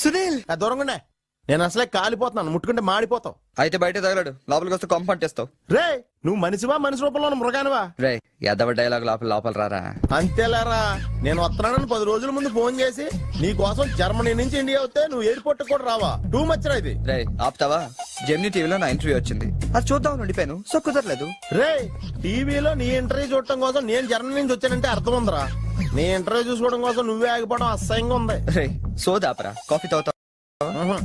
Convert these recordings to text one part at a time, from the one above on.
సునీల్ దూరంగా నేను అసలే కాలిపోతున్నాను, ముట్టుకుంటే మాడిపోతావు. అయితే బయట తగలడు, లోపలికి వస్తే కొంప అంటేస్తావు. రే నువ్వు మనిషివా, మనిషి రూపంలో ఉన్న మృగానివా? రే ఎదవ డైలాగ్ లోపల లోపల రారా. అంతేలేరా, నేను వస్తున్నానని 10 రోజుల ముందు ఫోన్ చేసి నీ కోసం జర్మనీ నుంచి ఇండియా వస్తే నువ్వు ఎయిర్పోర్ట్ కూడా రావా? టూ మచ్ రా ఇది. రే ఆపుతావా? జెమినీ టీవీలో నా ఇంటర్వ్యూ వచ్చింది, అది చూద్దాం ఉండిపోయాను. సో కుదరలేదు. రే టీవీలో నీ ఇంటర్వ్యూ చూడటం కోసం నేను జర్మనీ నుంచి వచ్చానంటే అర్థం ఉందిరా. నీ ఇంటర్వ్యూ చూసుకోవడం కోసం నువ్వే ఆగిపోవడం అసహ్యంగా ఉంది. రే సోదాపరా, కాఫీ తాగుతావు?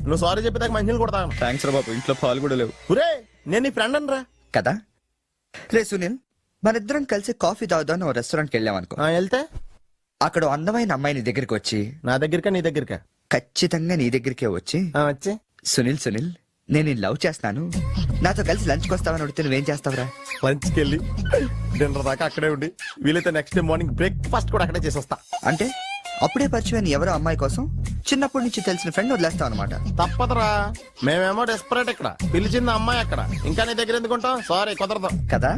నువ్వు సారీ చెప్పేదాకా మంచిని కూడా తాగను. థ్యాంక్స్ రా బాబు, ఇంట్లో పాలు కూడా లేవు. రే నేను నీ ఫ్రెండ్ అని రా కదా. రే సునీల్, మనిద్దరం కలిసి కాఫీ తాగుదాం ఓ రెస్టారెంట్కి వెళ్ళామనుకో. వెళ్తే అక్కడ అందమైన అమ్మాయి నీ దగ్గరికి వచ్చి, నా దగ్గరికా నీ దగ్గరికా? ఖచ్చితంగా నీ దగ్గరికే వచ్చి, వచ్చి సునీల్ సునీల్ నేను లవ్ చేస్తాను, నాతో కలిసి లంచ్కి వస్తావని అడిగితే నువ్వేం చేస్తావురా? లంచ్కి వెళ్ళి డిన్నర్ దాకా అక్కడే ఉండి వీలైతే నెక్స్ట్ డే మార్నింగ్ బ్రేక్ఫాస్ట్ కూడా అక్కడే చేసి వస్తా. అంటే అప్పుడే పరిచయమైన ఎవరో అమ్మాయి కోసం చిన్నప్పటి నుంచి తెలిసిన ఫ్రెండ్ వదిలేస్తావు అనమాట. తప్పదురా, మేమేమో డెస్పరేట్ ఇక్కడ, పిలిచింది అమ్మాయి అక్కడ, ఇంకా నీ దగ్గర ఎందుకుంటాం? సారీ కుదరదు కదా.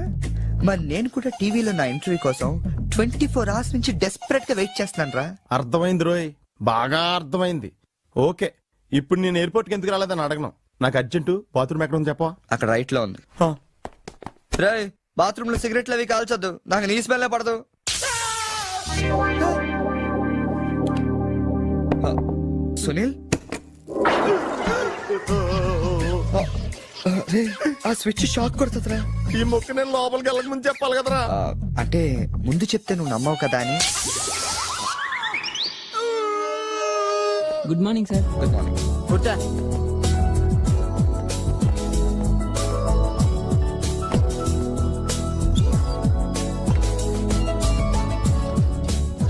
మరి నేను కూడా టీవీలో నా ఇంటర్వ్యూ కోసం 24 hours నుంచి డెస్పరేట్ గా వెయిట్ చేస్తున్నాను రా. అర్థమైంది రోయ్, బాగా అర్థమైంది. ఓకే, ఇప్పుడు నేను ఎయిర్పోర్ట్కి ఎందుకు రాలేదని అడగను. నాకు అర్జెంటు బాత్రూమ్ ఎక్కడ ఉంది చెప్పవా? అక్కడ రైట్ లో ఉంది. రే బాత్రూమ్ లో సిగరెట్లు అవి కాల్చొద్దు, నాకు నీ స్మెల్ పడదు. సునీల్ ఆ స్విచ్ షాక్ కొడుతుందిరా. ఈ మొక్క నేను లోపలికి వెళ్ళక ముందు చెప్పాలి కదరా. అంటే ముందు చెప్తే నువ్వు నమ్మవు కదా అని. Good morning sir. Good morning. కూర్చో.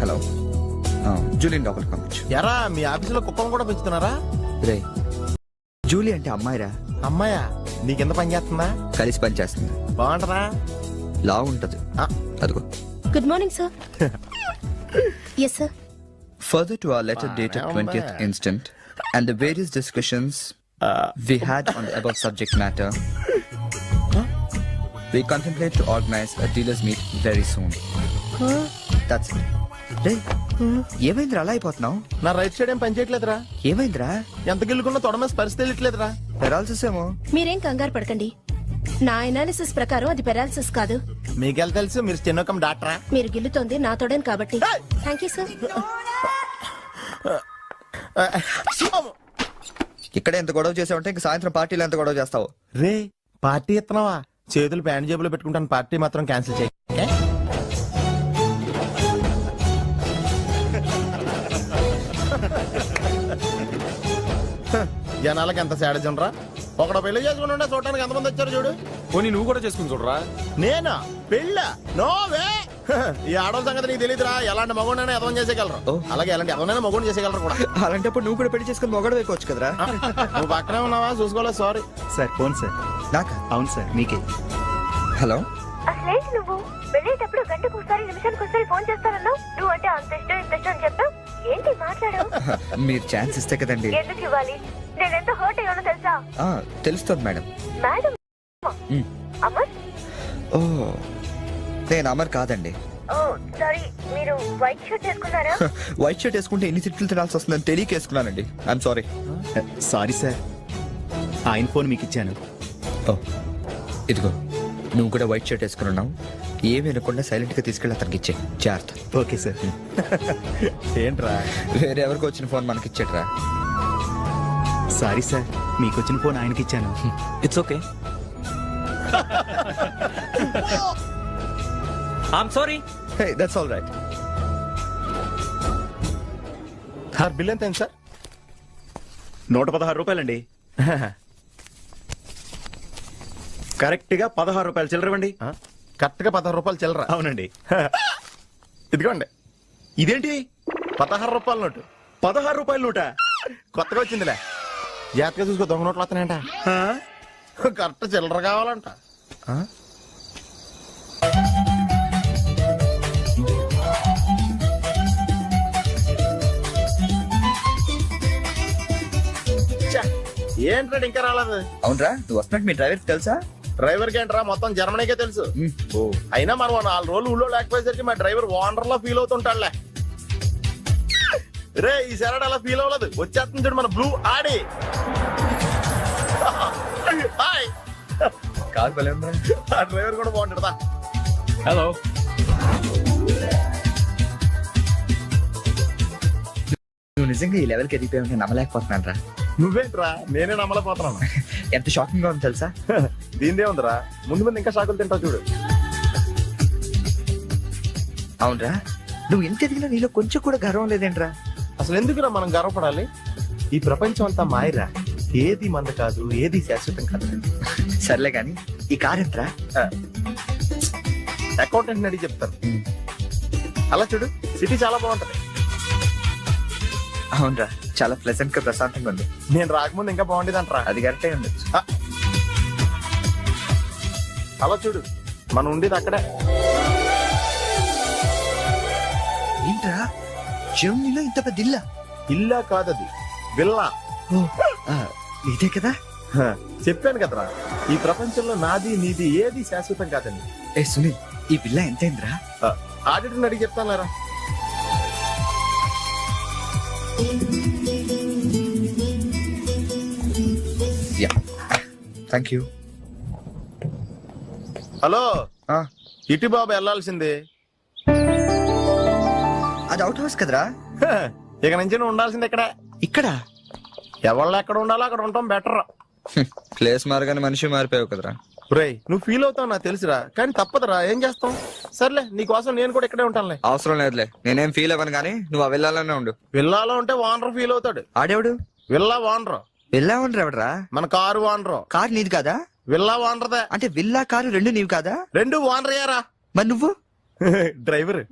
హలో, జూలియన్ లోపలికి పంపించు. ఎరా మీ ఆఫీసులో కుక్కను కూడా పెంచుతున్నారా? రే జూలీ అంటే అమ్మాయిరా. అమ్మాయా? నీకెంత పని చేస్తుందా? కలిసి పని చేస్తుంది. బాగుంటరా? లా ఉంటది. అదిగో. Good morning, sir. Yes, sir. Further to our letter dated 20th instant and the various discussions we had on the above subject matter, we contemplate to organize a dealers meet very soon. That's it. రే ఏమైందిరా అలా అయిపోతున్నావు? నా right side ఏం పని చేయట్లేదురా. ఏమైందిరా? ఎంత గిల్లుకున్నా తొడమేసి పరిస్థితి తెలియట్లేదురా. Paralysis ఏమో. మీరేం కంగారు పడకండి, నా అనాలిసిస్ ప్రకారం అది పెరాలసిస్ కాదు. మీకెళ్ళ తెలుసు, మీరు స్టెనోకం డాక్టరా? మీరు గిల్లుతోంది నా తోడని కాబట్టి. Thank you sir. ఇక్కడ ఎంత గొడవ చేసావంటే ఇంక సాయంత్రం పార్టీలో ఎంత గొడవ చేస్తావు? రే పార్టీ ఇస్తున్నావా? చేతులు ప్యాంట్ జేబులో పెట్టుకుంటాను, పార్టీ మాత్రం క్యాన్సిల్ చేయి. జనాలకి ఎంత సాడజం రా. ఒకడు పెళ్లి చేసుకుని ఉండే చూడటానికి ఎంతమంది వచ్చారు చూడు. పోనీ నువ్వు కూడా చేసుకుని చూడరా. నేనా పెళ్ళ? నోవే. ఈ ఆడవాళ్ళ సంగతి నీకు తెలియదురా. ఎలాంటి మగోడైనా ఎదవం చేసేయగలరు, అలాగే ఎలాంటి ఎదవనైనా మగోడు చేసేయగలరు కూడా. అలాంటప్పుడు నువ్వు కూడా పెళ్లి చేసుకుని మొగడు వేయవచ్చు కదరా. నువ్వు పక్కనే ఉన్నావా? చూసుకోలేదు. Sorry sir. Phone sir. నాకా? అవును సార్, మీకే. హలో. అసలేంటి నువ్వు వెళ్ళేటప్పుడు గంటకు ఒకసారి నిమిషానికి ఒకసారి ఫోన్ చేస్తానన్నావు. నువ్వు అంటే అంత ఇష్టం ఇంత ఇష్టం అని చెప్పావు. ఏంటి మాట్లాడావు? మీరు ఛాన్స్ ఇస్తే కదండి. ఎందుకు ఇవ్వాలి? నేను ఎంత హర్ట్ అయ్యానో తెలుసా? తెలుస్తుంది మేడం. మేడం అమర్? ఓ నేను అమర్ కాదండి. ఓ సారీ, మీరు వైట్ షర్ట్ వేసుకున్నారా? వైట్ షర్ట్ వేసుకుంటే ఎన్ని తిట్లు తినాల్సి వస్తుందని తెలియక వేసుకున్నానండి. I'm sorry. సారీ సార్, ఆయన ఫోన్ మీకు ఇచ్చాను. ఓ ఇదిగో, నువ్వు కూడా వైట్ షర్ట్ వేసుకున్నావు. ఏమి వినకుండా సైలెంట్ గా తీసుకెళ్ళి అతనికి ఇచ్చే జాగ్రత్త. Okay sir. ఏంట్రా? వేరే ఎవరికి వచ్చిన ఫోన్ మనకి ఇచ్చేట్రా. సారీ సార్, మీకు వచ్చిన ఫోన్ ఆయనకి ఇచ్చాను. It's okay. I'm sorry. Hey that's all right. Sir bill ఎంత సార్? 116 రూపాయలండి. కరెక్ట్ గా 16 రూపాయలు చిల్లరవండి. కరెక్ట్ గా 16 రూపాయలు చిల్లర? అవునండి. ఇదిగోండి. ఇదేంటి 16 రూపాయల నోటు? 16 రూపాయల నోట? కొత్తగా వచ్చిందిలే. జాగ్రత్తగా చూసుకో, దొంగ నోట్లు వస్తున్నాయంట. కరెక్ట్ చిల్లర కావాలంట. ఏంట్రా ఇంకా రాలేదు? అవునరా, నువ్వు వస్తున్నట్టు మీ డ్రైవర్ తెలుసా? డ్రైవర్ కి ఏంట్రా, మొత్తం జర్మనీకే తెలుసు. అయినా మనం 4 రోజులు ఊళ్ళో లేకపోయేసరికి మా డ్రైవర్ ఓనర్ లో ఫీల్ అవుతుంటాడులే. రే ఈ సెరడ్ అలా ఫీల్ అవ్వలేదు, వచ్చేస్తుంది చూడు మన బ్లూ ఆడి. హాయ్. కాదు భలే ఉందా? ఆ డ్రైవర్ కూడా బాగుంటాడా? Hello. నువ్వు నిజంగా ఈ లెవెల్కి ఎదిగిపోయి నేను నమ్మలేకపోతున్నాను రా. నువ్వేంట్రా, నేనే నమ్మలేకపోతున్నాను. ఎంత షాకింగ్ గా ఉంది తెలుసా? దీనిదే ఉందిరా, ముందు ముందు ఇంకా షాకులు తింటావు చూడు. అవునరా, నువ్వు ఎంత ఎదిగినా నీలో కొంచెం కూడా గర్వం లేదేంట్రా? అసలు ఎందుకురా మనం గర్వపడాలి? ఈ ప్రపంచం అంతా మాయరా, ఏది మంద కాదు, ఏది శాశ్వతం కాదు. సర్లే గాని ఈ కార్ ఎంతరా? అకౌంటెంట్ అడిగి చెప్తారు. అలా చూడు, సిటీ చాలా బాగుంటది. అవునరా, చాలా ప్లెజెంట్ గా ప్రశాంతంగా ఉంది. నేను రాకముందు ఇంకా బాగుండేది అంటారా? అది కరెక్టే ఉండొచ్చు. అలా చూడు, మనం ఉండేది అక్కడే. ఏంట్రా, జర్మనీలో ఇంత పెద్ద ఇల్లా? ఇల్లా కాదది, విల్లా. ఇదే కదా? చెప్పాను కదరా, ఈ ప్రపంచంలో నాది నీది ఏది శాశ్వతం కాదండి. ఏ సునీల్, ఈ విల్లా ఎంతైందిరా? ఆడిటర్ అడిగి చెప్తాను లేరా. Yeah, thank you. హలో, ఇటు బాబు వెళ్ళాల్సిందే. అది అవుట్ హౌస్ కదరా? ఇక నుంచి నువ్వు ఉండాల్సింది ఇక్కడ. ఇక్కడ ఎవళ్ళు ఎక్కడ ఉండాలో అక్కడ ఉండటం బెటర్. ప్లేస్ మారగానే మనిషి మారిపోయావు కదరా. రేయ్, నువ్వు ఫీల్ అవుతావు నాకు తెలుసురా, కానీ తప్పదురా, ఏం చేస్తాం. సర్లే, నీకోసం నేను కూడా ఇక్కడే ఉంటానులే. అవసరం లేదులే, నేనేం ఫీల్ అవ్వను కానీ నువ్వు ఆ విల్లాలోనే ఉండు. విల్లాలో ఉంటే వానర్ ఫీల్ అవుతాడు. ఆడేవాడు? Villa owner. విల్లా ఉండరు ఎవడరా? మన కారు వానరు. కారు నీది కాదా? విల్లా వానరదే. అంటే విల్లా కారు రెండు నీవి కాదా? రెండు వానర్ అయ్యారా. మరి నువ్వు? డ్రైవర్.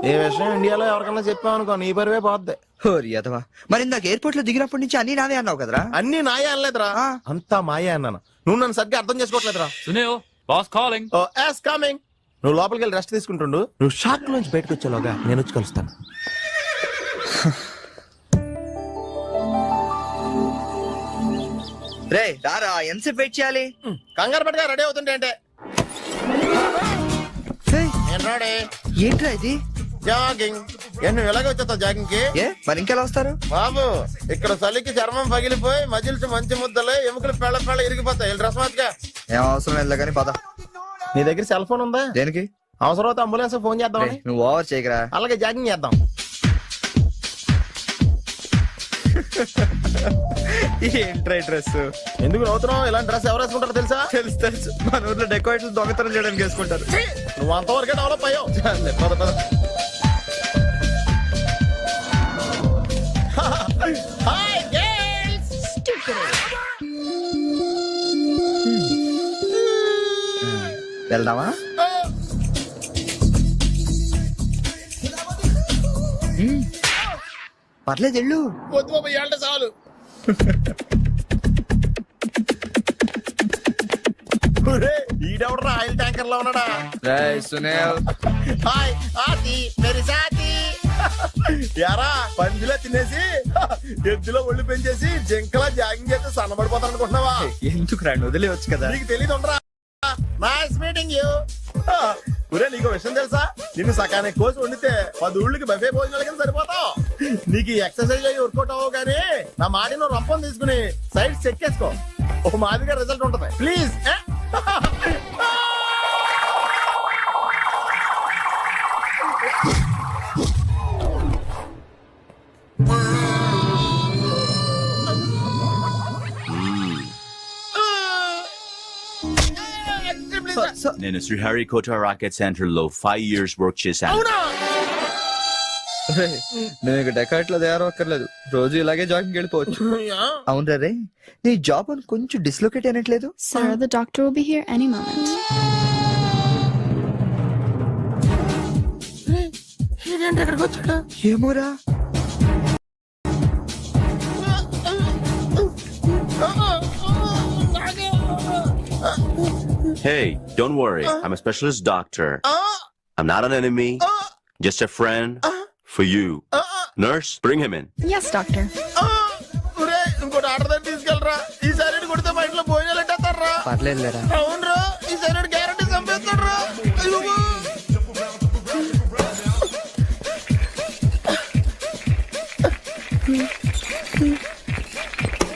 ఏ విషయం ఇండియాలో ఎవరికన్నా చెప్పావు అనుకో, నీ పరివే పోద్ది. హోరి అదవా, మరి ఇందాక ఎయిర్పోర్ట్ లో దిగినప్పటి నుంచి అన్ని నావే అన్నావు కదరా? అన్ని నాయే అనలేదురా, అంతా మాయే అన్నాను. నువ్వు నన్ను సరిగ్గా అర్థం చేసుకోవట్లేదురా. Sunil, boss calling. ఓ ఎస్ కమింగ్. నువ్వు లోపలికి వెళ్ళి రెస్ట్ తీసుకుంటుండు, నువ్వు షాక్ నుంచి బయటకు వచ్చేలోగా నేను వచ్చి కలుస్తాను. రే రారా, ఎంతసేపు వెయిట్ చేయాలి? కంగారు పట్టుగా రెడీ అవుతుంటే అంటే నేను రెడీ. ఏంట్రా ఇది? జాగింగ్. నువ్వు ఎలాగ వచ్చేస్తావు జాగింగ్ కి? ఏ మరి ఇంకెలా వస్తారు? బాబు, ఇక్కడ చలికి చర్మం పగిలిపోయి మజిల్స్ మంచి ముద్దలే, ఎముకలు పెళ్ళ పెళ్ళ ఇరిగిపోతాయి. డ్రెస్ మార్చుగా. ఏం అవసరం లేదు కానీ పద. నీ దగ్గర సెల్ ఫోన్ ఉందా? దేనికి? అవసరం అయితే అంబులెన్స్ ఫోన్ చేద్దాం. నువ్వు ఓవర్ చేయకరా. అలాగే జాగింగ్ చేద్దాం. ఏంట్రా డ్రెస్? ఎందుకు నవ్వుతున్నావు? ఇలాంటి డ్రెస్ ఎవరు వేసుకుంటారో తెలుసా? తెలుసు తెలుసు, మన ఊర్లో డెకోరేట్లు దొంగతనం చేయడానికి వేసుకుంటారు. నువ్వు అంతవరకే డెవలప్ అయ్యావు. పద పద. Hi girls. వెళ్దామా? పర్లేదు వెళ్ళు. వద్దు బాబు, ఏళ్ళ చాలు. ఈడెవడరా ఆయిల్ ట్యాంకర్ లో ఉన్నాడా? రేయ్ సునీల్. హాయ్ ఆతి మేరీ సాతి. యారా, పందిలా తినేసి ఎద్దులో ఒళ్ళు పెంచేసి జింకలా జాగింగ్ చేస్తే సన్నబడిపోతాను అనుకుంటున్నావా? ఎందుకు రాండి, వదిలేవచ్చు కదా. నీకు తెలియదు ఉండరా. Nice meeting you. ఒరే, నీకు విషయం తెలుసా? నిన్ను సకానికి కోసి వండితే 10 ఊళ్ళకి బఫే భోజనాలు కింద సరిపోతావు. నీకు ఈ ఎక్సర్సైజ్ అయ్యి వర్కౌట్ అవ్వవు కానీ నా మాటి నువ్వు రంపం తీసుకుని సైడ్ చెక్ చేసుకో, ఒక మాదిరిగా రిజల్ట్ ఉంటుంది. ప్లీజ్. నేను శ్రీహరికోట రాకెట్ సెంటర్ లో 5 years వర్క్ చేశాను. నేను ఇక డెకాట్ లో తయారవక్కర్లేదు, రోజు ఇలాగే జాగింగ్ వెళ్ళిపోవచ్చు. అవును రే, నీ జాబ్ అని కొంచెం dislocate అయినట్లేదు? Sir, the doctor will be here any moment. ఏమోరా. Hey, don't worry. I'm a specialist doctor. I'm not an enemy. Just a friend for you. Nurse, bring him in. Yes, doctor. ఇంకోటి order దగ్గర తీసుకెళ్ళరా. ఈ side కొడితే మా ఇంట్లో భోజనాలు ఎట్టేస్తారా? పర్లేదురా. అవునరా, ఈ సైడ్ గ్యారంటీ చంపేస్తాడరా.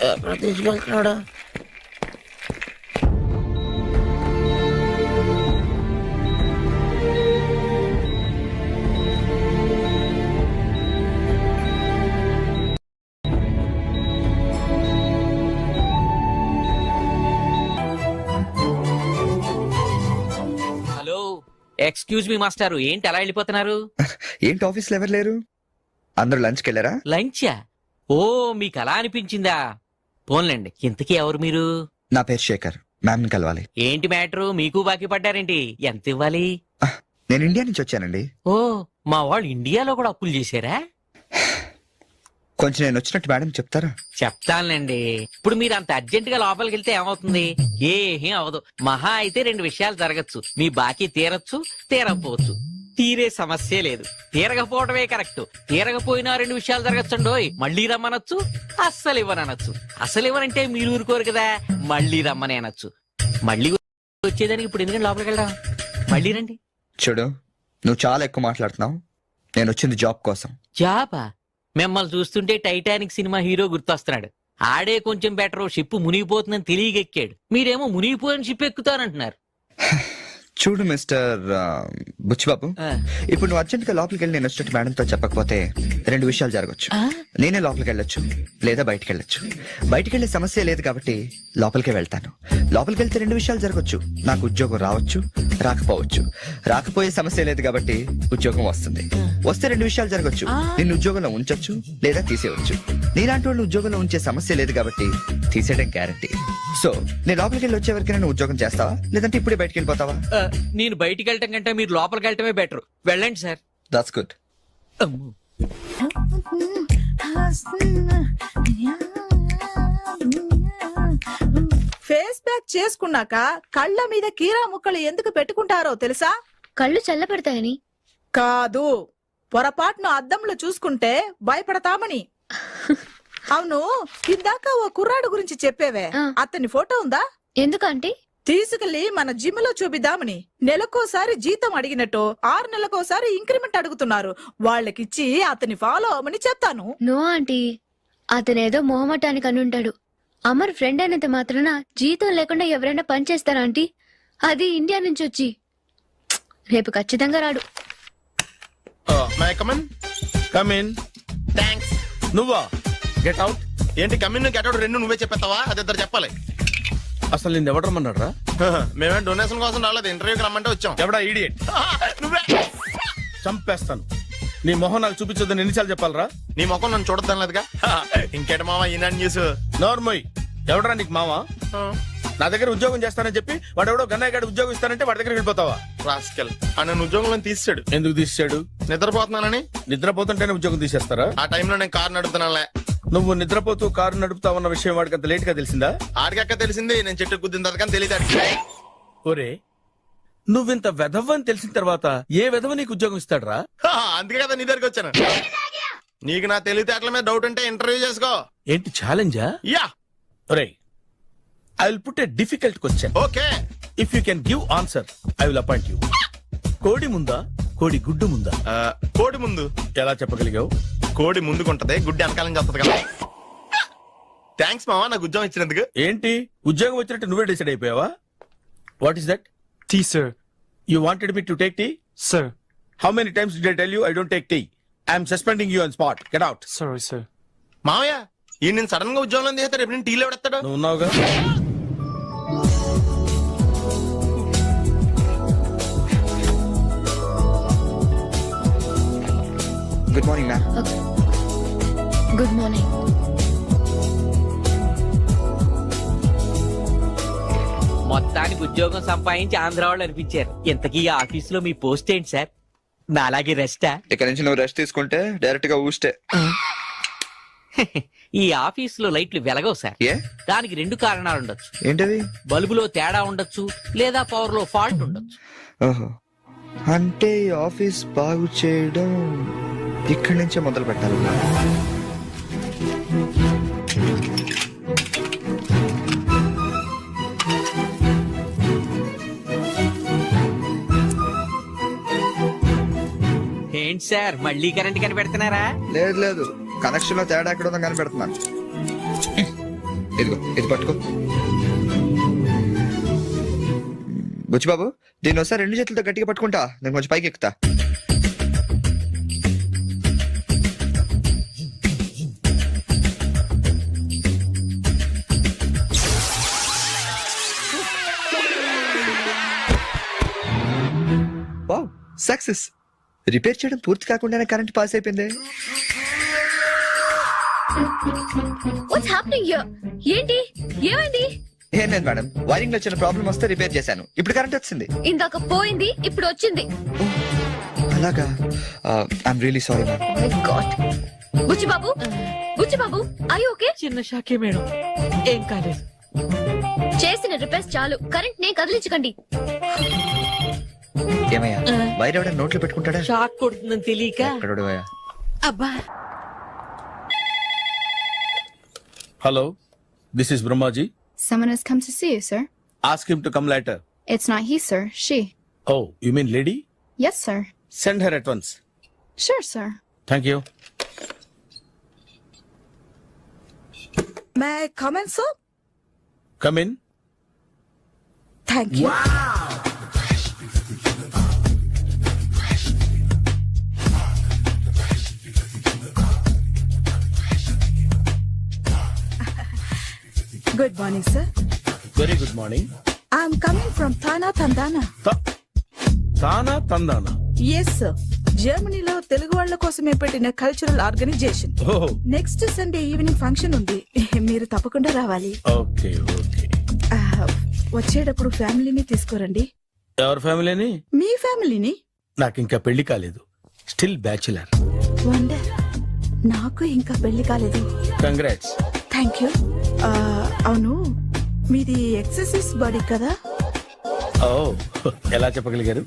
ఎక్కడ తీసుకెళ్తున్నాడు? హలో ఎక్స్క్యూజ్ మీ మాస్టారు ఏంటి అలా వెళ్ళిపోతున్నారు? ఏంటి ఆఫీస్లో ఎవరు లేరు? అందరూ లంచ్కి వెళ్ళారా? లంచా? ఓ మీకు అలా అనిపించిందా? పోన్లేండి, ఇంతకీ ఎవరు మీరు? నా పేరు శేఖర్, మ్యామ్ని కలవాలి. ఏంటి మ్యాటరు, మీకు బాకీ పడ్డారేంటి? ఎంత ఇవ్వాలి? నేను ఇండియా నుంచి వచ్చానండి. ఓ మా వాళ్ళు ఇండియాలో కూడా అప్పులు చేశారా? కొంచెం నేను వచ్చినట్టు మేడం చెప్తారా? చెప్తానులేండి. ఇప్పుడు మీరు అంత అర్జెంట్ గా లోపలికి వెళ్తే ఏమవుతుంది? ఏం అవదు. మహా అయితే 2 విషయాలు జరగచ్చు. మీ బాకీ తీరచ్చు, తీరకపోవచ్చు. తీరే సమస్య లేదు. తీరకపోవడమే కరెక్ట్. తీరకపోయినా 2 విషయాలు జరగచ్చండోయ్. మళ్ళీ రమ్మనొచ్చు, అస్సలు ఇవ్వనొచ్చు. అసలు ఇవ్వనంటే మీరు ఊరుకోరు కదా, మళ్ళీ రమ్మని అనొచ్చు. మళ్ళీ వచ్చేదానికి ఇప్పుడు ఎందుకంటే లోపలికి వెళ్దాం. మళ్ళీ రండి. చూడు, నువ్వు చాలా ఎక్కువ మాట్లాడుతున్నావు. నేను వచ్చింది జాబ్ కోసం. జాబా? మిమ్మల్ని చూస్తుంటే టైటానిక్ సినిమా హీరో గుర్తొస్తున్నాడు. ఆడే కొంచెం బెటర్, షిప్ మునిగిపోతుందని తెలియగెక్కాడు. మీరేమో మునిగిపోయిన షిప్ ఎక్కుతానంటున్నారు. చూడు మిస్టర్ బుచ్చిబాబు, ఇప్పుడు నువ్వు అర్జెంట్ గా లోపలికి వెళ్ళి నేను వచ్చినట్టు మేడంతో చెప్పకపోతే 2 విషయాలు జరగచ్చు. నేనే లోపలికి వెళ్ళొచ్చు, లేదా బయటికి వెళ్ళొచ్చు. బయటికి వెళ్ళే సమస్య లేదు కాబట్టి లోపలికే వెళ్తాను. లోపలికి వెళ్తే 2 విషయాలు జరగచ్చు. నాకు ఉద్యోగం రావచ్చు, రాకపోవచ్చు. రాకపోయే సమస్య లేదు కాబట్టి ఉద్యోగం వస్తుంది. వస్తే 2 విషయాలు జరగచ్చు. నిన్ను ఉద్యోగంలో ఉంచొచ్చు, లేదా తీసేయవచ్చు. నీలాంటి వాళ్ళు ఉద్యోగంలో ఉంచే సమస్య లేదు కాబట్టి తీసేయడం గ్యారంటీ. సో నేను లోపలికి వెళ్ళి వచ్చే వరకు నేను ఉద్యోగం చేస్తావా, లేదంటే ఇప్పుడే బయటికి వెళ్ళిపోతావా? నేను బయటికి వెళ్ళటం కంటే మీరు లోపలికి వెళ్ళటమే బెటర్. వెళ్ళండి sir. That's good. Face pack చేసుకున్నాక కళ్ళ మీద కీరా ముక్కలు ఎందుకు పెట్టుకుంటారో తెలుసా? కళ్ళు చల్లబడతాయని కాదు, పొరపాటును అద్దంలో చూసుకుంటే భయపడతామని. అవును, ఇందాక ఓ కుర్రాడు గురించి చెప్పేవే, అతని ఫోటో ఉందా? ఎందుకంటే తీసుకెళ్లి మన జిమ్ లో చూపిద్దామని. నెలకోసారి జీతం అడిగినట్టు 6 నెలకోసారి ఇంక్రిమెంట్ అడుగుతున్నారు. వాళ్ళకిచ్చి అతని ఫాలో అవ్వమని చెప్తాను. నో ఆంటీ, అతనేదో మొహమటానికి అనుంటాడు. అమర్ ఫ్రెండ్ అయినంత మాత్రాన జీతం లేకుండా ఎవరైనా పని చేస్తారా ఆంటీ? అది ఇండియా నుంచి వచ్చి. రేపు ఖచ్చితంగా రాడు. నువ్వా? Get out. ఏంటి కమిన్ గెట్ అవుట్ 2 నువ్వే చెప్పేస్తావా? అది ఇద్దరు చెప్పాలి. అసలు నేను ఎవరు రమ్మన్నారా? మేమే డొనేషన్ కోసం రాలేదు, ఇంటర్వ్యూకి రమ్మంటే వచ్చాం. ఎవడా ఈడియట్? నువ్వే. చంపేస్తాను. నీ మొహం నాకు చూపించొద్దని ఎన్నిసార్లు చెప్పాలరా? నీ ముఖం నన్ను చూడద్దాం లేదుగా. ఇంకేట మావా ఈనాడు న్యూస్. నోర్మోయ్, ఎవడరా నీకు మావా? నా దగ్గర ఉద్యోగం చేస్తానని చెప్పి వాడు ఎవడో గన్నయ్య గారి ఉద్యోగం ఇస్తానంటే వాడి దగ్గర వెళ్ళిపోతావా? రాస్కెల్. ఆ నన్ను ఉద్యోగంలో తీసాడు. ఎందుకు తీసాడు? నిద్రపోతున్నానని. నిద్రపోతుంటేనే ఉద్యోగం తీసేస్తారా? ఆ టైంలో నేను కారు నడుపుతున్నానులే. నువ్వు నిద్రపోతూ కారు నడుపుతావన్న విషయం వాడికి అంత లేట్ గా తెలిసిందా? ఆడికక్క తెలిసింది, నేను చెట్టు గుద్దిన తర్వాత కానీ తెలియదు. ఒరే, నువ్వింత వెధవ్ అని తెలిసిన తర్వాత ఏ వెధవ నీకు ఉద్యోగం ఇస్తాడరా? అందుకే కదా నీ దగ్గరికి వచ్చాను. నీకు నా తెలివితేటల మీద డౌట్ ఉంటే ఇంటర్వ్యూ చేసుకో. ఏంటి ఛాలెంజా? యా. ఒరే, I will put a difficult question. Okay. If you can give answer I will appoint you. కోడి ముందా, కోడి గుడ్డు ముందా? కోడి ముందు. ఎలా చెప్పగలిగావు? కోడి ముందుకుంటది, గుడ్డి వెనకాల నుంచి వస్తుంది కదా. థ్యాంక్స్ మావా నాకు ఉద్యోగం ఇచ్చినందుకు. ఏంటి ఉద్యోగం వచ్చినట్టు నువ్వే డిసైడ్ అయిపోయావా? What is that? Tea, sir. You wanted me to take tea? Sir. How many times did I tell you I don't take tea? I am suspending you on spot. Get out. Sorry, sir. మావయ్య ఈ నేను sudden గా ఉద్యోగంలో తీస్తాడు, రేపు నేను టీలో పెడతాడు. నువ్వు ఉన్నావుగా. Good morning ma'am. Good morning. మొత్తానికి ఉద్యోగం సంపాదించి ఆంధ్ర వాళ్ళు అనిపించారు. ఇంతకీ ఈ ఆఫీసులో మీ పోస్ట్ ఏంటి సార్? నాలాగే రెస్టా? ఇక్కడ నుంచి నువ్వు రెస్ట్ తీసుకుంటే డైరెక్ట్ గా ఊస్తే. ఈ ఆఫీసులో లైట్లు వెలగవు సార్. ఏ? దానికి 2 కారణాలు ఉండొచ్చు. ఏంటది? బల్బులో తేడా ఉండొచ్చు, లేదా పవర్ లో ఫాల్ట్ ఉండొచ్చు. ఓహో, అంటే ఈ ఆఫీస్ బాగు చేయడం ఇక్కడి నుంచే మొదలు పెట్టాలి. ఏంటి సార్ మళ్ళీ కరెంట్ కనిపెడుతున్నారా? లేదు లేదు, కనెక్షన్ లో తేడా ఎక్కడ ఉందో కనిపెడుతున్నాను. ఇదిగో ఇది పట్టుకో. బుచ్చిబాబు దీన్ని ఒకసారి 2 చేతులతో గట్టిగా పట్టుకుంటా, నేను కొంచెం పైకి ఎక్కుతా. Wow success. రిపేర్ చేయడం పూర్తి కాకుండానే కరెంట్ పాస్ అయిపోయింది. What's happening here? ఏంటి ఏమైంది? ఏం లేదు మేడం, వైరింగ్ లో చిన్న ప్రాబ్లం వస్తే రిపేర్ చేశాను, ఇప్పుడు కరెంట్ వచ్చింది. ఇందాక పోయింది, ఇప్పుడు వచ్చింది. అలాగా, I'm really sorry madam. My God. Buchchibabu, Buchchibabu, I okay? చిన్న షాకే మేడం, ఏం కాలేదు. చేసిన రిపేర్స్ చాలు, కరెంట్ నే కదిలించకండి. ఏమయ్యా వైర్ ఎవడన్నా నోట్లో పెట్టుకుంటాడా? షాక్ కొడుతుందని తెలియక. ఎక్కడోడివయ్యా? అబ్బా. Hello, this is Brahmaji. Someone has come to see you, sir. Ask him to come later. It's not he, sir. She. Oh you mean lady? Yes, sir. Send her at once. Sure, sir. Thank you. May come in sir? Come in. Thank you. Good morning sir. Very good morning. I'm coming from థానా తందానా. తానా తందానా? Yes sir, జర్మనీలో తెలుగు వాళ్ళ కోసమే పెట్టిన cultural organisation. ఓహో, next Sunday evening function ఉంది, మీరు తప్పకుండా రావాలి. Okay okay. వచ్చేటప్పుడు ఫ్యామిలీని తీసుకురండి. ఎవరి ఫ్యామిలీని? మీ ఫ్యామిలీని. నాకు ఇంకా పెళ్లి కాలేదు, స్టిల్ బ్యాచులర్. వండర్, నాకు ఇంకా పెళ్లి కాలేదు. కంగ్రాట్స్. Thank you. అవును, మీది ఎక్సర్సైజ్ బాడీ కదా? ఓ, ఎలా చెప్పగలిగారు?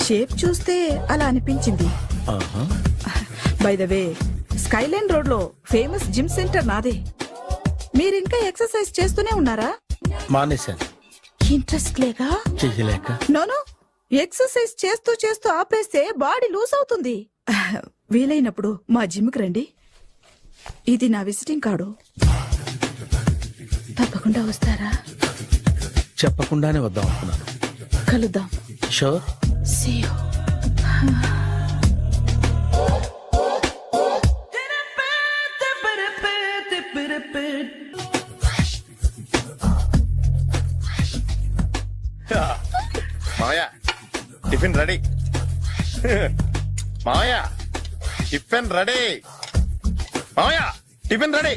షేప్ చూస్తే అలా అనిపించింది. ఆహా. By the way, Skyline road లో ఫేమస్ జిమ్ సెంటర్ నాదే. మీరు ఇంకా ఎక్సర్సైజ్ చేస్తూనే ఉన్నారా? మానేశాను, ఇంట్రెస్ట్ లేక? చెయ్యలేక. నోను, ఎక్సర్సైజ్ చేస్తూ చేస్తూ ఆపేస్తే బాడీ లూజ్ అవుతుంది. వీలైనప్పుడు మా జిమ్ కి రండి. ఇది నా విజిటింగ్ కార్డు. తప్పకుండా వస్తారా? చెప్పకుండానే వద్దాం అనుకున్నాను. కలుద్దాం. షూర్. See you. మావయ్య టిఫిన్ రెడీ. మావయ్య టిఫిన్ రెడీ. మావయ్య టిఫిన్ రెడీ.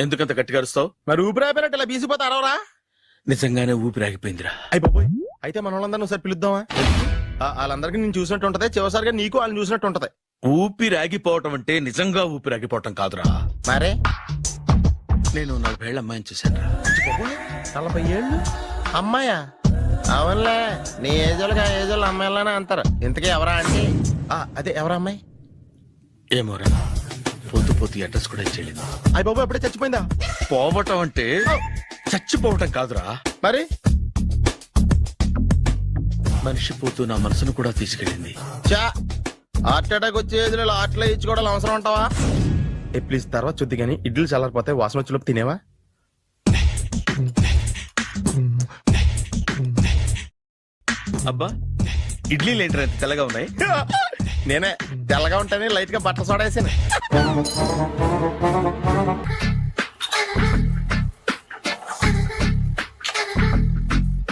ఎందుకంత గట్టిగా అరుస్తావు? మరి ఊపిరాయిపోయినట్టు ఇలా బీసిపోతే అరవరా? నిజంగానే ఊపిరాగిపోయిందిరా. అయిపోయి అయితే మన వాళ్ళందరినీ ఒకసారి పిలుద్దామా? వాళ్ళందరికీ నేను చూసినట్టు ఉంటది, చివరిసారిగా నీకు వాళ్ళని చూసినట్టు ఉంటది. ఊపిరాగిపోవటం అంటే నిజంగా ఊపిరాగిపోవటం కాదురా. మరే నేను 40 ఏళ్ల అమ్మాయిని చూశాను. 40 ఏళ్ళు అమ్మాయా? అవునులే, నీ ఏజోళ్ళకి ఆ ఏజోళ్ళు అమ్మాయిలానే అంటారు. ఇంతకీ ఎవరా అంటే? అదే ఎవరా అమ్మాయి? ఏమోరా, పోతూ పోతూ అడ్రస్ కూడా ఇచ్చేయలేదు. అయ్య బాబు ఎప్పుడే చచ్చిపోయిందా? పోవటం అంటే చచ్చిపోవటం కాదురా, మరి మనిషి పోతూ నా మనసును కూడా తీసుకెళ్ళింది. చా, హార్ట్ అటాక్ వచ్చే ఏజ్లో హార్ట్లో ఇచ్చుకోవడం అవసరం ఉంటావా? ప్లీజ్ తర్వాత చూద్ది కానీ ఇడ్లీ చల్లారిపోతే వాసన వచ్చేలోపు తినేవా? అబ్బా, ఇడ్లీలు ఏంట్రా ఇంత తెల్లగా ఉన్నాయి? నేనే తెల్లగా ఉంటానే లైట్ గా బట్టలు సోడేసాను.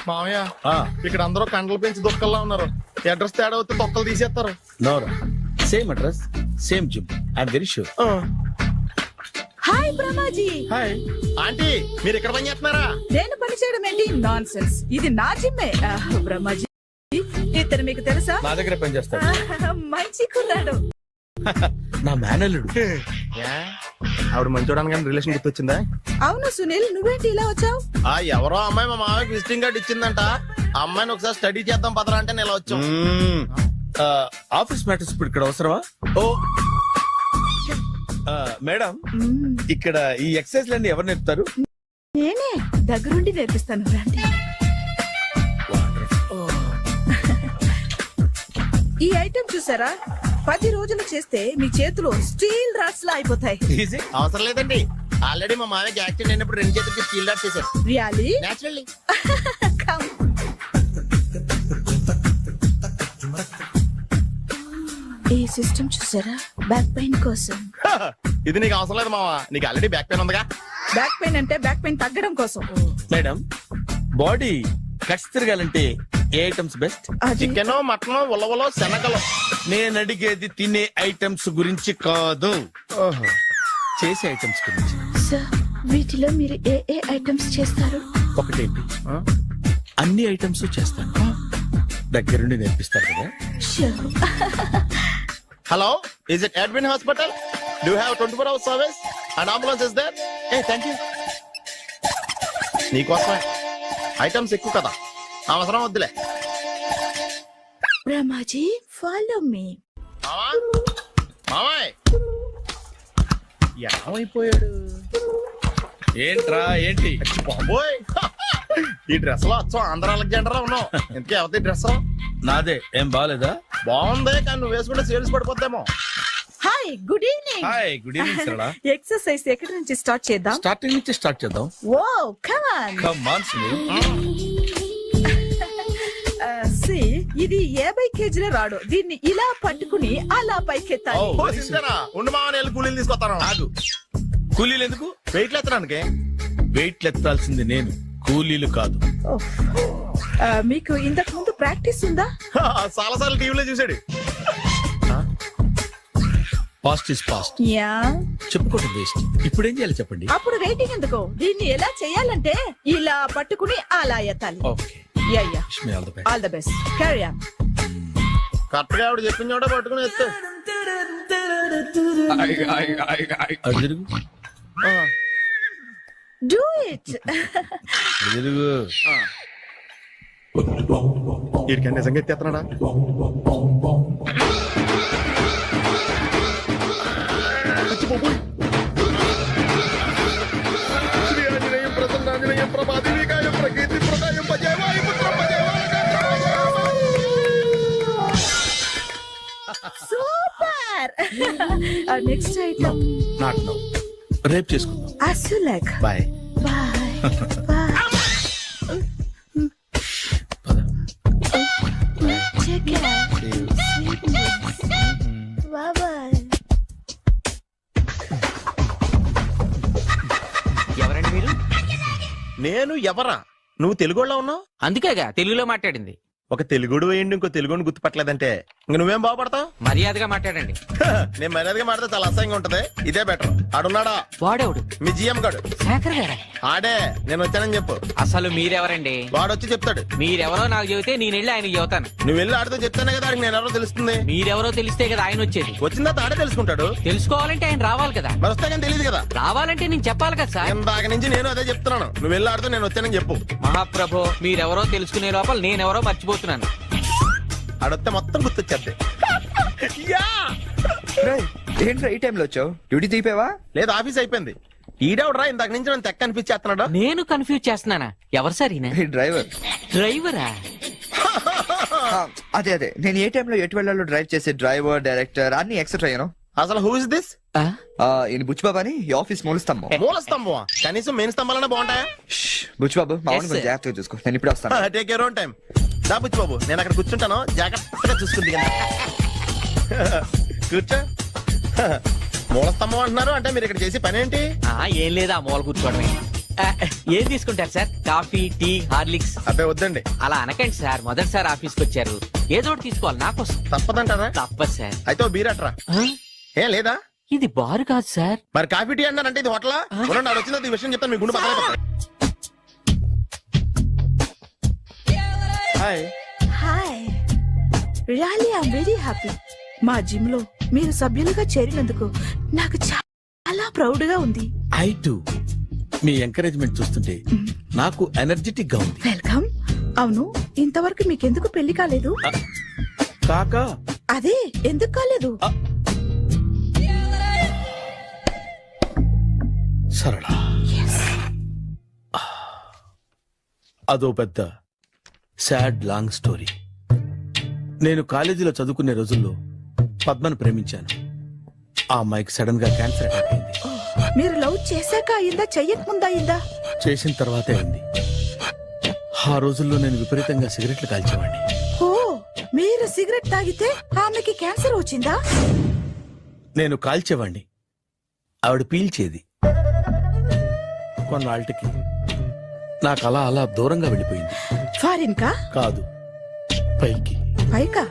మామయ్య, ఇక్కడ అందరూ కండలు పెంచి దుక్కల్లా ఉన్నారు. అడ్రస్ తేడా వస్తే తొక్కలు తీసేస్తారు. నోరా, same address, same gym. I'm very sure. Hi Brahmaji. Hi aunty, మీరు ఇక్కడ పని చేస్తున్నారా? నేను పని చేయడం ఏంటి? నాన్ సెన్స్, ఇది నా జిమ్మే. బ్రహ్మాజీ, ఇతను మీకు తెలుసా? నా దగ్గర పని చేస్తాడు. మంచి కుర్రాడు. నా మేనల్లుడు. ఆవిడ మంచోడానికి కానీ రిలేషన్ గుర్తొచ్చిందా? అవును సునీల్, నువ్వేంటి ఇలా వచ్చావు? ఎవరో అమ్మాయి మా మామయ్యకి విజిటింగ్ కార్డు ఇచ్చిందంట. ఆ అమ్మాయిని ఒకసారి స్టడీ చేద్దాం పదరా అంటే నేను ఇలా వచ్చాం. ఆఫీస్ మ్యాటర్స్ ఇప్పుడు ఇక్కడ అవసరమా? ఓ మేడం, ఇక్కడ ఈ ఎక్సర్సైజ్ లన్నీ ఎవరు నేర్పుతారు? నేనే దగ్గరుండి నేర్పిస్తాను, రండి. ఈ ఐటెం చూసారా? 10 రోజులు చేస్తే మీ చేతులు స్టీల్ రాట్స్ లా అయిపోతాయి. ఈజీ. అవసరం లేదండి, ఆల్రెడీ మా మామయ్యకి యాక్సిడెంట్ అయినప్పుడు 2 చేతులకి స్టీల్ డాట్ చేశారు. Really naturally. ఈ సిస్టమ్ చూసారా, బ్యాక్ పెయిన్ కోసం. ఇది నీకు అవసరం లేదు మావా, నీకు ఆల్రెడీ బ్యాక్ పెయిన్ ఉందిగా. బ్యాక్ పెయిన్ అంటే బ్యాక్ పెయిన్ తగ్గడం కోసం. మేడం, బాడీ కట్స్ తిరగాలంటే ఏ ఐటమ్స్ బెస్ట్? అది చికెన్, మటన్, ఉలవలో, శనగలు. నేను అడిగేది తినే ఐటమ్స్ గురించి కాదు, చేసే ఐటమ్స్ గురించి. సార్ వీటిలో మీరు ఏ ఏ ఐటమ్స్ చేస్తారు? ఒకటేంటి, అన్ని ఐటమ్స్ చేస్తాను. దగ్గరుండి నేర్పిస్తారు కదా. Hello, is it admin hospital? Do have 24 hours service and ambulance is there? ఏ థ్యాంక్ యూ. నీకోసమే ఐటమ్స్ ఎక్కువ కదా, అవసరం వద్దులే. Brahmaji follow me. మావా, మావాయ్ ఏమైపోయాడు? ఏంట్రా ఏంటి? బాబోయ్, ఈ డ్రెస్ లో వచ్చాం ఆంధ్ర అలెగ్జాండర్ లో ఉన్నావు. ఇంతకీ ఎవరి డ్రెస్? నాదే. ఏం బాగాలేదా? బాగుంది, కానీ నువ్వు వేసుకుంటే సేల్స్ పడిపోద్దేమో. Hi, good evening. Hi, good evening Sarala. Exercise ఎక్కడి నుంచి స్టార్ట్ చేద్దాం? స్టార్టింగ్ నుంచి స్టార్ట్ చేద్దాం. Oh come on. Come on Sunil. See, ఇది 50 కేజీల రాడు. దీన్ని ఇలా పట్టుకుని అలా పైకెత్తాలి. Oh. ఓ, సింతేనా? ఉండు మావా, నేను కూలీలు తీసుకొస్తాను. ఆగు. కూలీలు ఎందుకు? వెయిట్ ఎత్తడానికి. వెయిట్ ఎత్తాల్సింది నేను, కూలీలు కాదు. మీకు ఇంతకు ముందు ప్రాక్టీస్ ఉందా? చాలా సార్లు టీవీలో చూసాడు. Past is past, yeah. చెప్పుకోవటం వేస్ట్. ఇప్పుడు ఏం చేయాలి చెప్పండి. అప్పుడు వెయిటింగ్ ఎందుకు? దీన్ని ఎలా చేయాలంటే ఇలా పట్టుకుని అలా ఎత్తాలి. Okay, yeah yeah. Wish me all the best. All the best. Carry on. Correct గా ఆవిడ చెప్పిన చోట పట్టుకుని ఎత్తు. అటు తిరుగు, డూ ఇట్. అటు తిరుగు. వీడికి నిజంగా ఎత్తేస్తున్నాడా? శ్రీ ఆంజనేయం ప్రసన్నాంజనేయం ప్రభాదేవికాయం ప్రకీర్తి ప్రదాయం భజే వాయుపుత్రం భజే super. Next item not no, రేపు చేసుకుందాం. as you like. Bye. Bye. Bye. Take care. Bye bye. ఎవరండి మీరు? నేను ఎవరా? నువ్వు తెలుగులో ఉన్నావు. అందుకేగా తెలుగులో మాట్లాడింది. ఒక తెలుగుడు వేయండి, ఇంకో తెలుగుని గుర్తుపట్టలేదంటే ఇంక నువ్వేం బాగుపడతావు? మర్యాదగా మాట్లాడండి. నేను మర్యాదగా మాట్లాడితే చాలా అసహ్యంగా ఉంటది. ఇదే బెటర్. ఆడున్నాడా? వాడేవుడు? మీ జిఎం గాడు. శేఖర్ గారా? ఆడే. నేను వచ్చానని చెప్పు. అసలు మీరెవరండి? వాడు వచ్చి చెప్తాడు. మీరెవరో నాకు చెబితే నేను వెళ్ళి ఆయనకి చెబుతాను. నువ్వు వెళ్ళి ఆడితో చెప్తానే కదా ఆడికి నేను ఎవరో తెలుస్తుంది. మీరెవరో తెలిస్తే కదా ఆయన వచ్చేది. వచ్చిందా ఆడే తెలుసుకుంటాడు. తెలుసుకోవాలంటే ఆయన రావాలి కదా. మరి వస్తే కానీ తెలియదు కదా. రావాలంటే నేను చెప్పాలి కదా సార్. ఇందాక నుంచి నేను అదే చెప్తున్నాను. నువ్వు వెళ్ళి ఆడితో నేను వచ్చానని చెప్పు. మహాప్రభు, మీరెవరో తెలుసుకునే లోపల నేనెవరో మర్చిపోతున్నాను. ఆడొస్తే మొత్తం గుర్తొచ్చేద్ది. ఏంట్రా ఈ టైంలో వచ్చావు? డ్యూటీ తీపావా? లేదు, ఆఫీస్ అయిపోయింది. ఈడెవడరా ఇందాక నుంచి నన్ను తెక్క అనిపించేస్తున్నాడు. నేను కన్ఫ్యూజ్ చేస్తున్నానా? ఎవరు సార్ ఈయన? ఈ డ్రైవర్. డ్రైవరా? అదే అదే, నేను ఏ టైంలో ఎటు వెళ్ళాలో డ్రైవ్ చేసే డ్రైవర్, డైరెక్టర్ అన్ని ఎక్సెట్రా యూనో. అసలు హూ ఇస్ దిస్? ఈయన బుచ్చిబాబు అని ఈ ఆఫీస్ మూల స్తంభం. మూల స్తంభం? కనీసం మెయిన్ స్తంభాలనే బాగుంటాయా? బుచ్చిబాబు మా Yes, కొంచెం sir. జాగ్రత్తగా చూసుకో, నేను ఇప్పుడు వస్తాను. Take your own time. దా బుచ్చి బాబు, నేను అక్కడ కూర్చుంటాను, జాగ్రత్తగా చూసుకుంది కదా. కూర్చో. మూల స్తంభం అంటున్నారు అంటే మీరు ఇక్కడ చేసే పని ఏంటి? ఏం లేదా, మూల కూర్చోవడమే. ఏం తీసుకుంటారు సార్? Coffee, tea, Horlicks? అబ్బే వద్దండి. అలా అనకండి సార్, మొదటిసారి ఆఫీస్కి వచ్చారు, ఏదో ఒకటి తీసుకోవాలి నా కోసం. తప్పదంటారా? తప్పదు సార్. అయితే ఓ బీర్ అట్రా. ఏం లేదా? ఇది బారు కాదు సార్. మరి కాఫీ టీ అన్నారంటే ఇది హోటలా? ఉండండి, ఆడ వచ్చిందో ఈ విషయం చెప్తాను, మీ గుండె పక్కన. Hi. Hi. Really I'm very happy. మా జిమ్ లో మీరు సభ్యులుగా చేరినందుకు నాకు చాలా ప్రౌడ్ గా ఉంది. I to. మీ ఎంకరేజ్మెంట్ చూస్తుంటే నాకు ఎనర్జెటిక్ గా ఉంది. వెల్కమ్. అవును, ఇంతవరకు మీకెందుకు పెళ్లి కాలేదు? కాకా, అదే ఎందుకు కాలేదు? సరళ, అదో పెద్ద సాడ్ లాంగ్ స్టోరీ. నేను కాలేజీలో చదువుకునే రోజుల్లో పద్మను ప్రేమించాను. ఆ అమ్మాయికి సడన్ గా క్యాన్సర్ అటాక్ అయింది. మీరు లవ్ చేశాక అయిందా చెయ్యక ముందా అయిందా? చేసిన తర్వాతే అయింది. ఆ రోజుల్లో నేను విపరీతంగా సిగరెట్లు కాల్చేవాడిని. ఓ మీరు సిగరెట్ తాగితే ఆమెకి క్యాన్సర్ వచ్చిందా? నేను కాల్చేవాణ్ణి, ఆవిడ పీల్చేది. కొన్నాళ్ళకి నాకు అలా అలా దూరంగా వెళ్ళిపోయింది. ఫారిన్ కా? కాదు, పైకి. పైకా?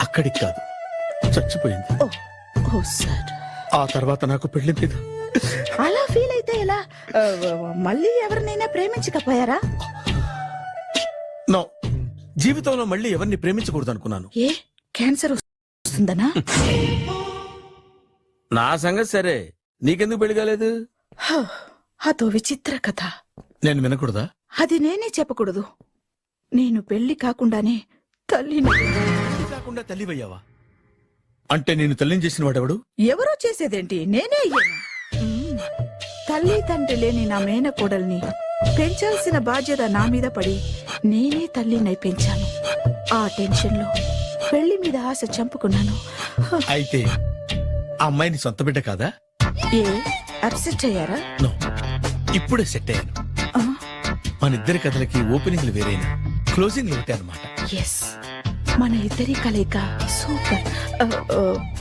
అక్కడికి కాదు, చచ్చిపోయింది. ఓ సార్. ఆ తర్వాత నాకు పెళ్లి మీద అలా ఫీల్ అయితే ఎలా? మళ్ళీ ఎవరినైనా ప్రేమించకపోయారా? నో, జీవితంలో మళ్ళీ ఎవరిని ప్రేమించకూడదు అనుకున్నాను. ఏ క్యాన్సర్ వస్తుందనా? నా సంగతి సరే, నీకెందుకు పెళ్లి కాలేదు? హ, అదో విచిత్ర కథ. నేను వినకూడదా? అది నేనే చెప్పకూడదు. నేను పెళ్లి కాకుండానే తల్లిని. పెళ్లి కాకుండా తల్లివయ్యావా? అంటే నేను తల్లిని చేసిన వాడెవడు? ఎవరో చేసేదేంటి, నేనే అయ్యాను. తల్లి తండ్రి లేని నా మేనకోడల్ని పెంచాల్సిన బాధ్యత నా మీద పడి నేనే తల్లినై పెంచాను. ఆ టెన్షన్ లో పెళ్లి మీద ఆశ చంపుకున్నాను. హ, అయితే ఆ అమ్మాయిని సొంత బిడ్డ కాదా? ఏ అప్సెట్ అయ్యారా? నో, ఇప్పుడే సెట్ అయ్యాను. ఆ, మన ఇద్దరి కథలకి ఓపెనింగ్లు వేరైనా క్లోజింగ్లు ఒకటే అనమాట. ఎస్, మన ఇద్దరి కలయిక సూపర్.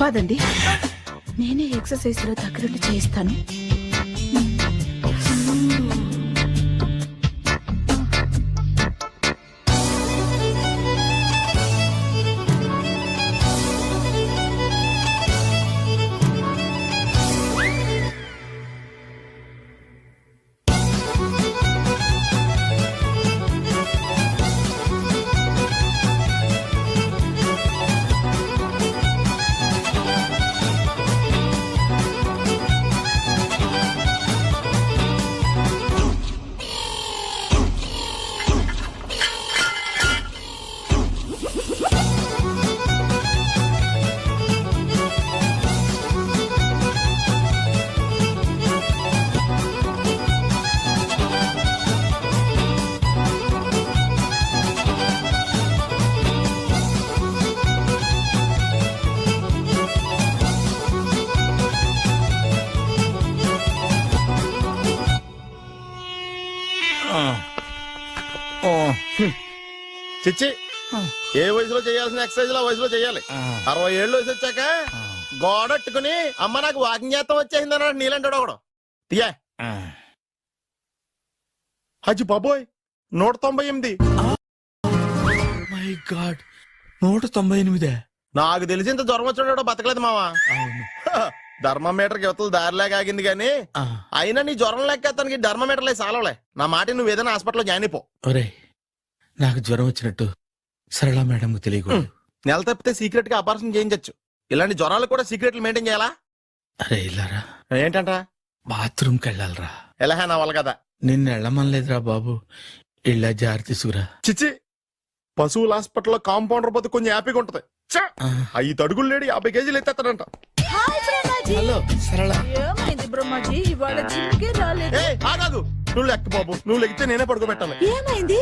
పదండి, నేనే ఎక్సర్సైజ్ లో దగ్గరుండి చేయిస్తాను. చిచ్చి, ఏ వయసులో చేయాల్సిన ఎక్సర్సైజ్ ఆ వయసులో చేయాలి. 60 ఏళ్ళు వయసు వచ్చాక గోడట్టుకుని అమ్మ నాకు వాకింగ్ చేస్తాం వచ్చేసింది అన్నాడు నీలంటాడు ఒకడు. తీయా హజ్జి బాబోయ్ 198. My God, 198. నాకు తెలిసి ఇంత జ్వరం వచ్చాడు బతకలేదు మావా. ధర్మమీటర్ యువతలు దారిలాగా ఆగింది గానీ అయినా నీ జ్వరం లెక్క అతనికి ధర్మమీటర్లే సాలవలే. నా మాట నువ్వు ఏదైనా హాస్పిటల్లో జాయిన్ అయిపో. ఒరే, నాకు జ్వరం వచ్చినట్టు సరళ మేడం తెలియకూడదు. నెల తప్పితే సీక్రెట్ గా ఆపరేషన్ చేయించచ్చు. ఇలాంటి జ్వరాలు కూడా సీక్రెట్లు మెయింటైన్ చేయాలా? అరే ఇల్లారా, ఏంటంట? బాత్రూమ్కి వెళ్ళాలరా. ఎలా నా వాళ్ళ కదా. నిన్ను వెళ్ళమనలేదురా బాబు, ఇళ్ళ జారి తీసుకురా. చిచ్చి, పశువుల హాస్పిటల్లో కాంపౌండర్ పోతే కొంచెం హ్యాపీగా ఉంటది. 5 అడుగులు లేడి 50 కేజీలు ఎత్తేస్తాడంట. హలో సరళ. ఏమైంది బ్రహ్మాజీ, ఇవాళ జిమ్కే రాలేదు? ఆగాదు, నువ్వు లెక్క బాబు. నువ్వు లెక్కితే నేనే పడుకోబెట్టాలి. ఏమైంది?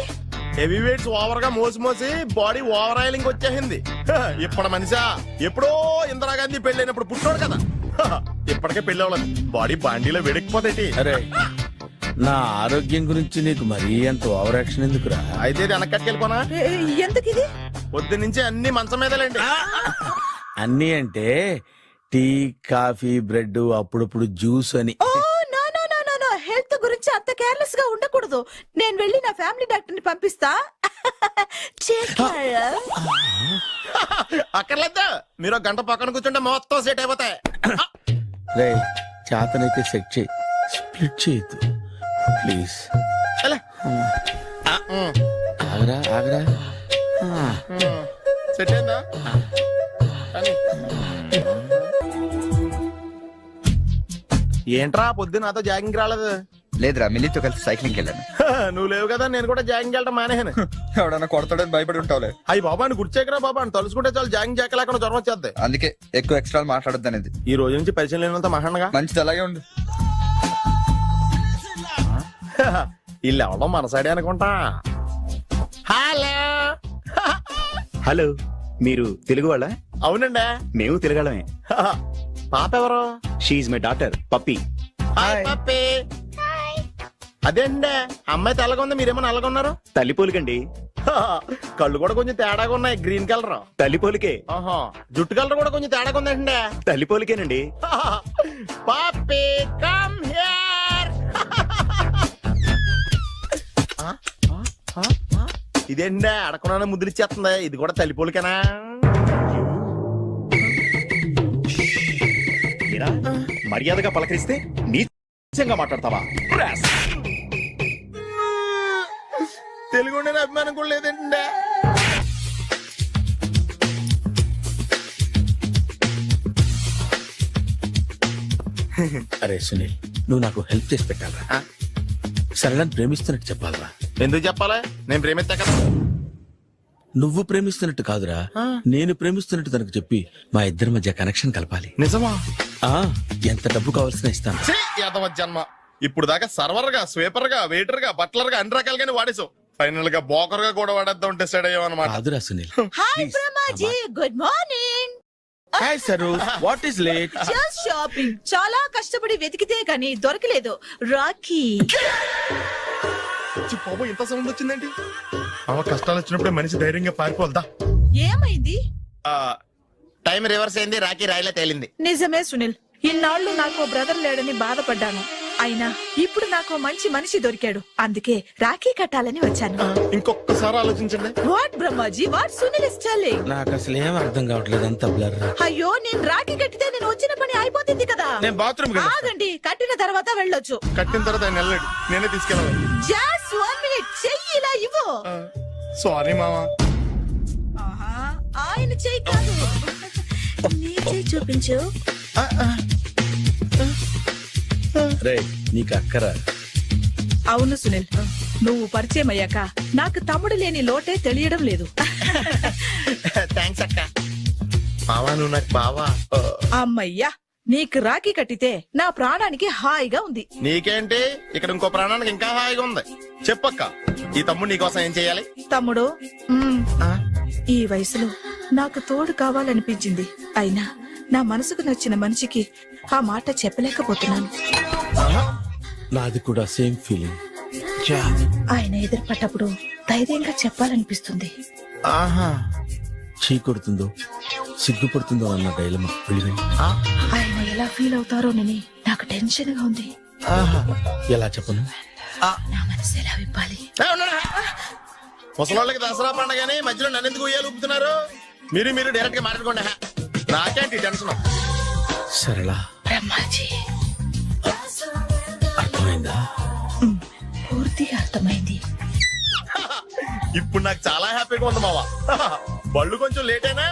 హెవీ వెయిట్స్ ఓవర్ గా మోసి మోసి బాడీ ఓవర్ ఆయిలింగ్ వచ్చేసింది. ఇప్పుడు మనిషా ఎప్పుడో ఇందిరాగాంధీ పెళ్ళైనప్పుడు పుట్టాడు కదా. ఇప్పటికే పెళ్లి అవ్వలేదు, బాడీ బాండీలో వేడెక్కిపోతేటి. అరే, నా ఆరోగ్యం గురించి నీకు మరీ అంత ఓవర్ యాక్షన్ ఎందుకురా? అయితే ఇది వెనకట్టుకెళ్ళిపోనా? ఎందుకు ఇది? పొద్దు నుంచి అన్ని మంచం మీదలేండి. అన్నీ అంటే టీ, కాఫీ, బ్రెడ్, అప్పుడప్పుడు జ్యూస్ అని. Oh no no no no no, health గురించి అంత కేర్లెస్ గా ఉండకూడదు. నేను వెళ్ళి నా ఫ్యామిలీ డాక్టర్ ని పంపిస్తా. అక్కర్లేదా, మీరు ఒక గంట పక్కన కూర్చుంటే మొత్తం సెట్ అయిపోతాయి. రే, చేతనైతే సెట్ చేయి, స్ప్లిట్ చేయొద్దు ప్లీజ్. ఆగరా ఆగరా. సెట్ అయిందా? ఏంట్రా పొద్దున్న నాతో జాగింగ్ రాలేదు? లేదురా, మిల్లీతో కలిసి సైక్లింగ్ వెళ్ళాను. నువ్వు లేవు కదా, నేను కూడా జాగింగ్ వెళ్ళడం మానేహాను. ఎవడన్నా కొడతాడని భయపడి ఉంటావులే. అయ్యి బాబా అని గుర్చేకరా బాబా అని తలుసుకుంటే చాలు జాగింగ్ చేయలేకుండా జ్వరం వచ్చేద్ది. అందుకే ఎక్కువ ఎక్స్ట్రా మాట్లాడొద్దు అనేది. ఈ రోజు నుంచి పరిచయం లేనంత మహానగా మంచిది, అలాగే ఉండు. వీళ్ళు ఎవడం మన సైడే అనుకుంటా. హలో హలో, మీరు తెలుగు వాళ్ళ? అవునండి. మేము తిరగలమే. పాప ఎవరు? She's my daughter Pappi. Hi Pappi. అదేండి అమ్మాయి తెల్లగా ఉంది, మీరేమో నల్లగా ఉన్నారు. తల్లి పోలికండి. కళ్ళు కూడా కొంచెం తేడాగా ఉన్నాయి, గ్రీన్ కలర్. తల్లి పోలికే. ఆహా, జుట్టు కలర్ కూడా కొంచెం తేడాగా ఉందండి. తల్లి పోలికేనండి. పప్పి కమ్ హియర్. ఇదేండి అడగకుండా ముద్రిచ్చేస్తుంది, ఇది కూడా తల్లి పోలికేనా? మీరా మర్యాదగా పలకరిస్తే నీచంగా మాట్లాడతావా? తెలుగు ఉండే అభిమానం కూడా లేదండి. అరే సునీల్, నువ్వు నాకు హెల్ప్ చేసి పెట్టాలరా. సరళని ప్రేమిస్తున్నట్టు చెప్పాలరా. ఎందుకు చెప్పాలి? నేను ప్రేమిస్తా కదా. నువ్వు ప్రేమిస్తున్నట్టు కాదురా, నేను ప్రేమిస్తున్నట్టు తనకు చెప్పి మా ఇద్దరి మధ్య కనెక్షన్ కలపాలి. నిజమా? ఆ ఎంత డబ్బు కావాల్సిన ఇస్తాను. ఛీ, యాదవ జన్మ. ఇప్పుడు దాకా సర్వర్ గా, స్వీపర్ గా, వెయిటర్ గా, బట్లర్ గా అన్ని రకాలుగానే వాడేసావు. ఫైనల్ గా బోకర్ గా కూడా వాడేద్దాం డిసైడ్ అయ్యాం అనమాట. కాదురా Sunil. Hi Brahmaji, good morning. Hi sir, what is late? Just shopping. చాలా కష్టపడి వెతికితే గానీ దొరకలేదు. రాఖీ. బాబు ఇంత సౌండ్ వచ్చిందేంటి? అవ కష్టాలు వచ్చినప్పుడు మనిషి ధైర్యంగా పారిపోల్దా. ఏమైంది? టైం రివర్స్ అయింది, రాఖీ రాయిలా తేలింది. నిజమే సునీల్, ఇన్నాళ్ళు నాకు బ్రదర్ లేడని బాధపడ్డాను. అయినా ఇప్పుడు నాకు మంచి మనిషి దొరికాడు, అందుకే రాఖీ కట్టాలని వచ్చాను. ఇంకొకసారి ఆలోచించండి. What Brahmaji, what Sunil is telling? నాకు అసలు ఏం అర్థం కావట్లేదు, అంత బ్లర్. అయ్యో, నేను రాఖీ కట్టితే నేను వచ్చిన పని అయిపోతుంది కదా. నేను బాత్రూమ్ ఆగండి, కట్టిన తర్వాత వెళ్ళొచ్చు. కట్టిన తర్వాత ఆయన వెళ్ళాడు, నేనే తీసుకెళ్ళాలి. జస్ట్ 1 minute, చెయ్యి ఇలా ఇవ్వు. సారీ మామా. ఆహా, ఆయన చెయ్యి కాదు, నీ చెయ్యి చూపించు. రే నీకు అక్కరా? అవును సునీల్, నువ్వు పరిచయం అయ్యాక నాకు తమ్ముడు లేని లోటే తెలియడం లేదు. థ్యాంక్స్ అక్క. మావా నువ్వు నాకు బావా. అమ్మయ్యా, నీకు రాఖీ కట్టితే నా ప్రాణానికి హాయిగా ఉంది. నీకేంటి, ఇక్కడ ఇంకో ప్రాణానికి ఇంకా హాయిగా ఉంది. చెప్పక్క, ఈ తమ్ముడు నీకోసం ఏం చెయ్యాలి? తమ్ముడు, ఈ వయసులో నాకు తోడు కావాలనిపించింది. అయినా నా మనసుకు నచ్చిన మనిషికి ఆ మాట చెప్పలేకపోతున్నాను. నాది కూడా సేమ్ ఫీలింగ్. ఆయన ఎదురుపడ్డప్పుడు ధైర్యంగా చెప్పాలనిపిస్తుంది. ఆహా, చీ కొడుతుందో సిగ్గుపడుతుందో అన్న డైలమా. ఆయన ఎలా ఫీల్ అవుతారోనని నాకు టెన్షన్ గా ఉంది. ఎలా చెప్పను? నా మనసు ఎలా విప్పాలి? ముసలోళ్ళకి దసరా పండగని మధ్యలో నన్ను ఎందుకు ఉయ్యాలు ఊపుతున్నారు? మీరు డైరెక్ట్ గా మాట్లాడుకోండి. నాకేంటి టెన్షన్? సరళ, బ్రహ్మాజీ, అర్థమైందా? పూర్తిగా అర్థమైంది. ఇప్పుడు నాకు చాలా హ్యాపీగా ఉంది మావా. బళ్ళు కొంచెం లేట్ అయినా